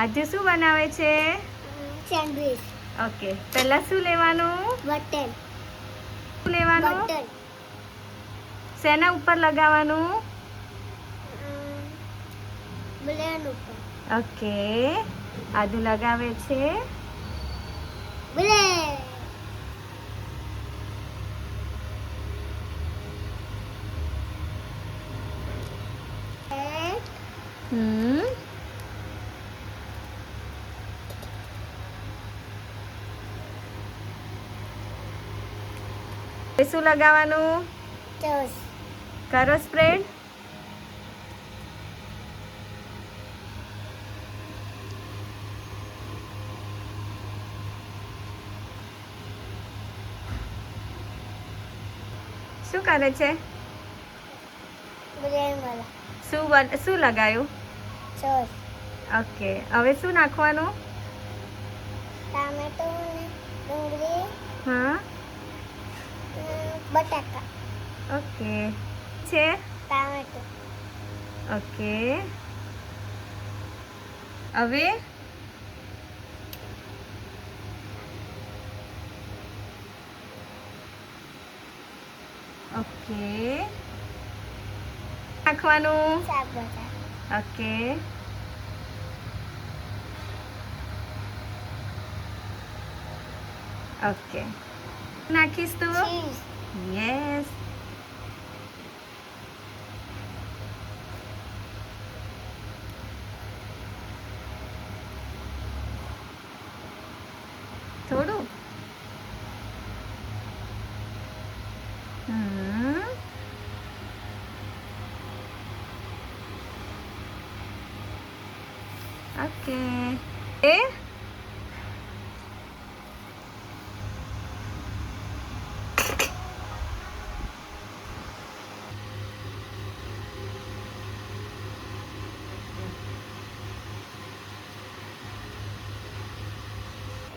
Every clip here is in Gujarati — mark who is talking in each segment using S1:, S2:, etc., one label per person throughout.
S1: આજે શું બનાવે છે?
S2: સેન્ડવિચ.
S1: ઓકે, પહેલા શું લેવાનું?
S2: બટર.
S1: શું લેવાનું?
S2: બટર.
S1: શેના ઉપર લગાવવાનું?
S2: બ્રેડ ઉપર.
S1: ઓકે, આદુ લગાવે છે.
S2: બ્રેડ.
S1: હમ હવે શું લગાવવાનું?
S2: ટોસ.
S1: કરો સ્પ્રેડ. શું કરે છે?
S2: બ્રેડ વાળા.
S1: શું લગાયું?
S2: સોસ.
S1: ઓકે, હવે શું નાખવાનું?
S2: ટામેટો ને ડુંગળી
S1: હા,
S2: બટાકા.
S1: ઓકે છે.
S2: ટામેટો.
S1: ઓકે, હવે ઓકે નાખવાનું.
S2: શાક બટાકા.
S1: ઓકે, ઓકે નાખીશ તું.
S2: ચીઝ.
S1: યસ. થોડું. ઓકે એ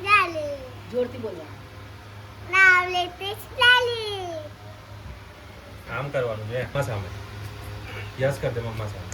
S2: લાલી.
S3: જોરથી બોલવા.
S2: નાવલે તે લાલી.
S4: આમ કરવાનું છે મમ્મા સામે. યસ કર દે મમ્મા સામે.